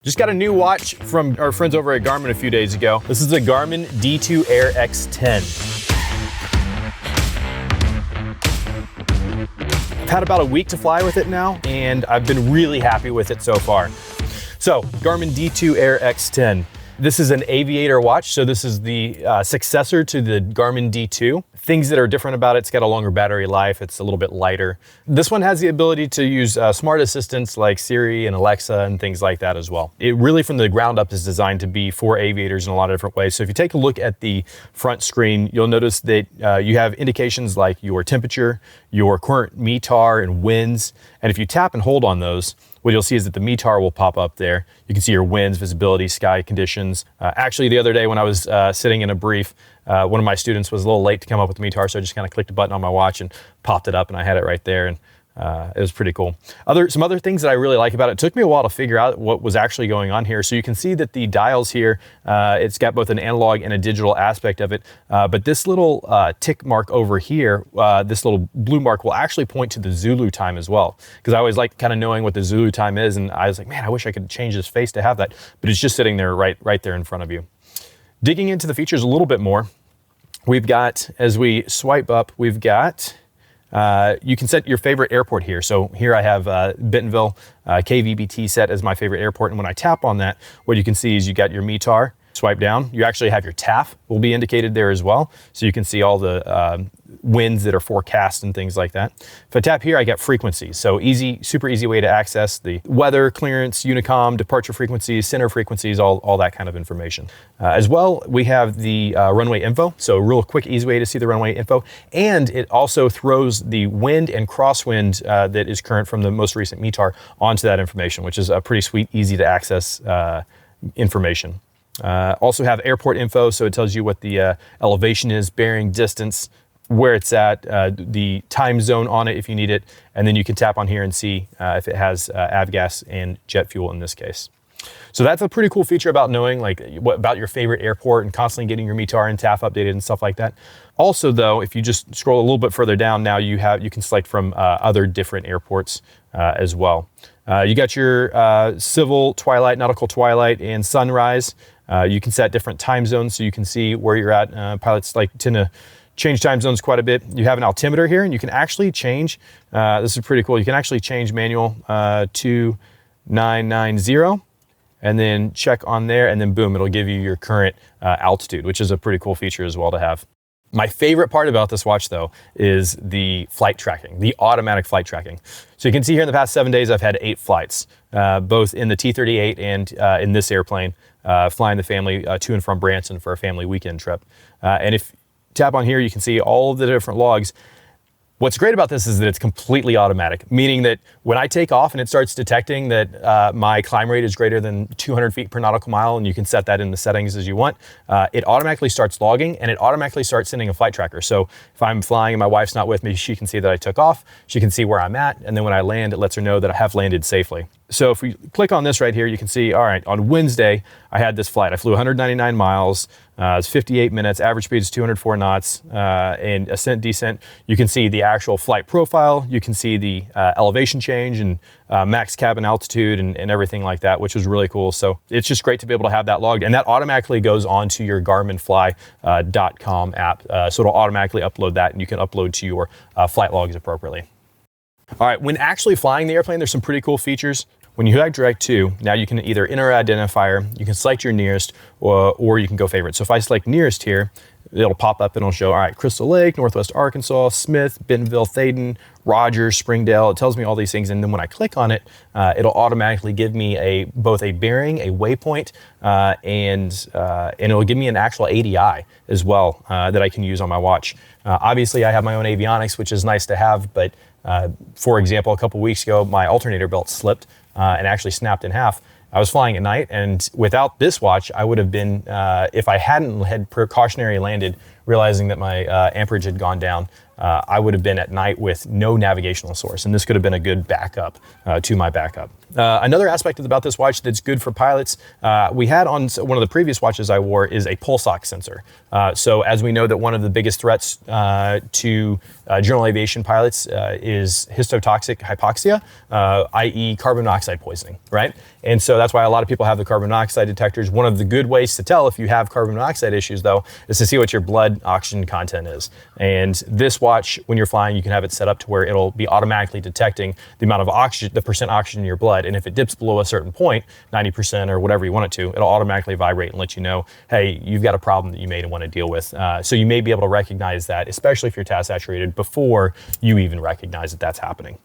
Just got a new watch from our friends over at Garmin a few days ago. This is the Garmin D2 Air X10. I've had about a week to fly with it now, and I've been really happy with it so far. So, Garmin D2 Air X10. This is an aviator watch, so this is the successor to the Garmin D2. Things that are different about it's got a longer battery life, it's a little bit lighter. This one has the ability to use smart assistants like Siri and Alexa and things like that as well. It really from the ground up is designed to be for aviators in a lot of different ways. So if you take a look at the front screen, you'll notice that you have indications like your temperature, your current METAR and winds. And if you tap and hold on those, what you'll see is that the METAR will pop up there. You can see your winds, visibility, sky conditions. Actually, the other day when I was sitting in a brief, one of my students was a little late to come up with the METAR, so I just kind of clicked a button on my watch and popped it up, and I had it right there, and it was pretty cool. Some other things that I really like about it, took me a while to figure out what was actually going on here. So you can see that the dials here, it's got both an analog and a digital aspect of it, but this little tick mark over here, this little blue mark will actually point to the Zulu time as well. Because I always like kind of knowing what the Zulu time is, and I was like, man, I wish I could change this face to have that, but it's just sitting there right there in front of you. Digging into the features a little bit more, we've got, as we swipe up, we've got, you can set your favorite airport here. So here I have Bentonville, KVBT set as my favorite airport. And when I tap on that, what you can see is you got your METAR. Swipe down, you actually have your TAF will be indicated there as well. So you can see all the winds that are forecast and things like that. If I tap here, I get frequencies. So super easy way to access the weather, clearance, Unicom, departure frequencies, center frequencies, all that kind of information. As well, we have the runway info. So a real quick, easy way to see the runway info. And it also throws the wind and crosswind that is current from the most recent METAR onto that information, which is a pretty sweet, easy to access information. Also have airport info, so it tells you what the elevation is, bearing, distance, where it's at, the time zone on it if you need it, and then you can tap on here and see if it has avgas and jet fuel in this case. So that's a pretty cool feature about knowing like about your favorite airport and constantly getting your METAR and TAF updated and stuff like that. Also though, if you just scroll a little bit further down now, you can select from other different airports as well. You got your civil, twilight, nautical twilight, and sunrise. You can set different time zones so you can see where you're at. Pilots tend to change time zones quite a bit. You have an altimeter here, and you can actually change, this is pretty cool, you can actually change manual 2990, and then check on there, and then boom, it'll give you your current altitude, which is a pretty cool feature as well to have. My favorite part about this watch though is the flight tracking, the automatic flight tracking. So you can see here in the past 7 days, I've had 8 flights, both in the T-38 and in this airplane, flying the family to and from Branson for a family weekend trip. And if you tap on here, you can see all of the different logs. What's great about this is that it's completely automatic, meaning that when I take off and it starts detecting that my climb rate is greater than 200 feet per nautical mile, and you can set that in the settings as you want, it automatically starts logging and it automatically starts sending a flight tracker. So if I'm flying and my wife's not with me, she can see that I took off, she can see where I'm at, and then when I land, it lets her know that I have landed safely. So if we click on this right here, you can see, all right, on Wednesday, I had this flight. I flew 199 miles, it's 58 minutes, average speed is 204 knots, and ascent, descent. You can see the actual flight profile. You can see the elevation change and max cabin altitude and everything like that, which was really cool. So it's just great to be able to have that logged. And that automatically goes onto your GarminFly.com app. So it'll automatically upload that, and you can upload to your flight logs appropriately. All right, when actually flying the airplane, there's some pretty cool features. When you have Direct 2, now you can either enter identifier, you can select your nearest, or you can go favorite. So if I select nearest here, it'll pop up and it'll show, all right, Crystal Lake, Northwest Arkansas, Smith, Bentonville, Thaden, Rogers, Springdale. It tells me all these things. And then when I click on it, it'll automatically give me both a bearing, a waypoint, and it'll give me an actual ADI as well that I can use on my watch. Obviously, I have my own avionics, which is nice to have, but for example, a couple weeks ago, my alternator belt slipped and actually snapped in half. I was flying at night, and without this watch, I would have been, if I hadn't had precautionary landed, realizing that my amperage had gone down, I would have been at night with no navigational source, and this could have been a good backup to my backup. Another aspect about this watch that's good for pilots, we had on one of the previous watches I wore is a pulse ox sensor. So as we know that one of the biggest threats to general aviation pilots is histotoxic hypoxia, i.e. carbon monoxide poisoning, right? And so that's why a lot of people have the carbon monoxide detectors. One of the good ways to tell if you have carbon monoxide issues, though, is to see what your blood oxygen content is. And this watch, when you're flying, you can have it set up to where it'll be automatically detecting the amount of oxygen, the percent oxygen in your blood. And if it dips below a certain point, 90% or whatever you want it to, it'll automatically vibrate and let you know, hey, you've got a problem that you may want to deal with. So you may be able to recognize that, especially if you're task saturated, before you even recognize that that's happening.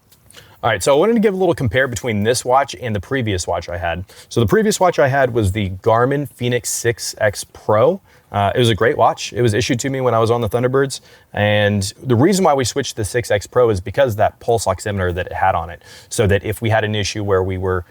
All right, so I wanted to give a little compare between this watch and the previous watch I had. So the previous watch I had was the Garmin Fenix 6X Pro. It was a great watch. It was issued to me when I was on the Thunderbirds. And the reason why we switched to the 6X Pro is because that pulse oximeter that it had on it. So that if we had an issue where we were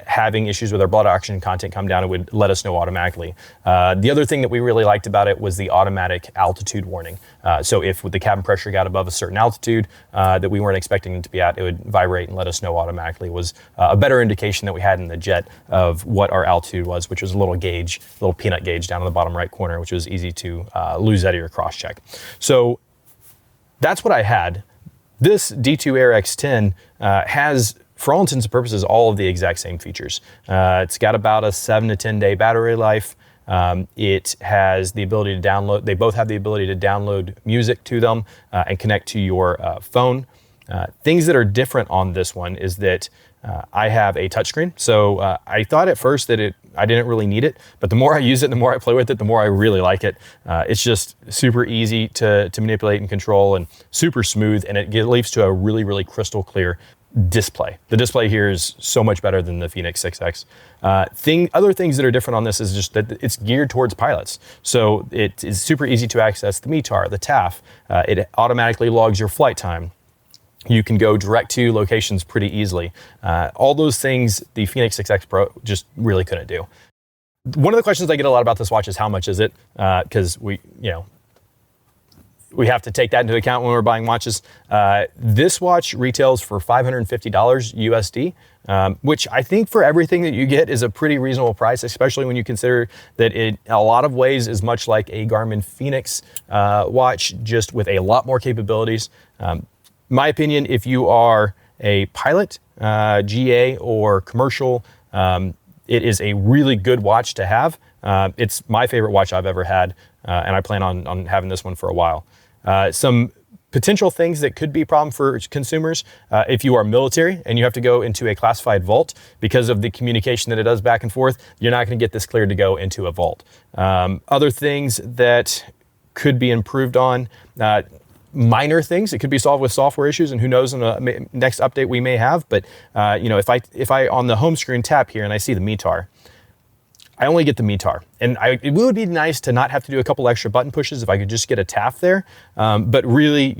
having issues with our blood oxygen content come down, it would let us know automatically. The other thing that we really liked about it was the automatic altitude warning. So if the cabin pressure got above a certain altitude that we weren't expecting it to be at, it would vibrate and let us know automatically. It was a better indication that we had in the jet of what our altitude was, which was a little gauge, little peanut gauge down in the bottom right corner, which was easy to lose out of your cross check. So that's what I had. This D2 Air X10 has, for all intents and purposes, all of the exact same features. It's got about a 7 to 10 day battery life. It has the ability to download, they both have the ability to download music to them and connect to your phone. Things that are different on this one is that I have a touchscreen. So I thought at first that I didn't really need it, but the more I use it, the more I play with it, the more I really like it. It's just super easy to manipulate and control and super smooth, and it leads to a really, really crystal clear display. The display here is so much better than the Fenix 6X. Other things that are different on this is just that it's geared towards pilots. So it is super easy to access the METAR, the TAF. It automatically logs your flight time. You can go direct to locations pretty easily. All those things the Fenix 6X Pro just really couldn't do. One of the questions I get a lot about this watch is how much is it? Because we have to take that into account when we're buying watches. This watch retails for $550 USD, which I think for everything that you get is a pretty reasonable price, especially when you consider that it, in a lot of ways, is much like a Garmin Fenix watch, just with a lot more capabilities. My opinion, if you are a pilot, GA or commercial, it is a really good watch to have. It's my favorite watch I've ever had, and I plan on having this one for a while. Some potential things that could be a problem for consumers, if you are military and you have to go into a classified vault, because of the communication that it does back and forth, you're not going to get this cleared to go into a vault. Other things that could be improved on, minor things. It could be solved with software issues, and who knows, in the next update we may have. But if I on the home screen tap here and I see the METAR, I only get the METAR. And it would be nice to not have to do a couple extra button pushes if I could just get a TAF there. But really,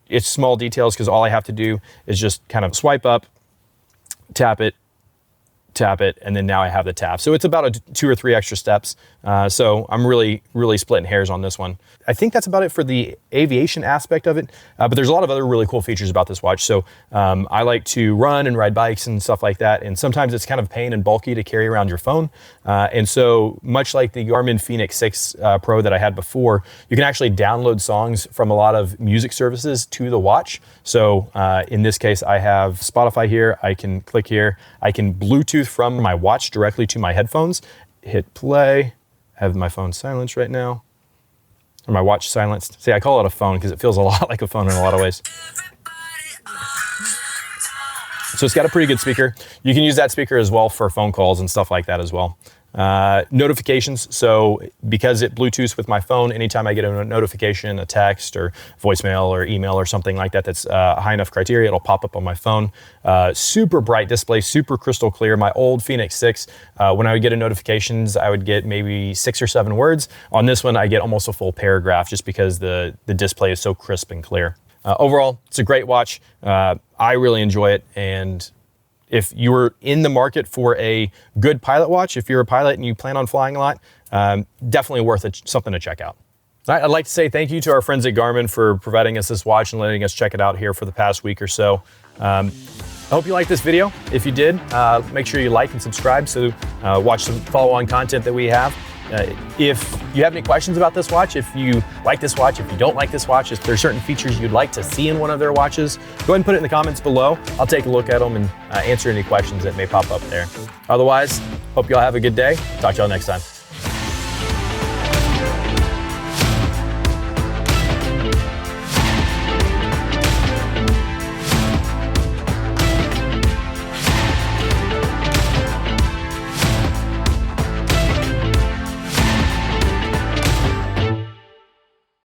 it's small details, because all I have to do is just kind of swipe up, tap it, and then now I have the TAF. So it's about 2 or 3 extra steps. So I'm really, really splitting hairs on this one. I think that's about it for the aviation aspect of it. But there's a lot of other really cool features about this watch. So I like to run and ride bikes and stuff like that. And sometimes it's kind of pain and bulky to carry around your phone. And so much like the Garmin Fenix 6 Pro that I had before, you can actually download songs from a lot of music services to the watch. So in this case, I have Spotify here. I can click here. I can Bluetooth from my watch directly to my headphones. Hit play. I have my phone silenced right now. Or my watch silenced. See, I call it a phone because it feels a lot like a phone in a lot of ways. So it's got a pretty good speaker. You can use that speaker as well for phone calls and stuff like that as well. Notifications. So because it Bluetooths with my phone, anytime I get a notification, a text or voicemail or email or something like that that's high enough criteria, it'll pop up on my phone. Super bright display, super crystal clear. My old Fenix 6, when I would get notifications, I would get maybe 6 or 7 words. On this one, I get almost a full paragraph, just because the display is so crisp and clear. Overall, it's a great watch. I really enjoy it, and if you're in the market for a good pilot watch, if you're a pilot and you plan on flying a lot, definitely worth it, something to check out. All right, I'd like to say thank you to our friends at Garmin for providing us this watch and letting us check it out here for the past week or so. I hope you liked this video. If you did, make sure you like and subscribe so watch some follow-on content that we have. If you have any questions about this watch, if you like this watch, if you don't like this watch, if there's certain features you'd like to see in one of their watches, go ahead and put it in the comments below. I'll take a look at them and answer any questions that may pop up there. Otherwise, hope you all have a good day. Talk to y'all next time.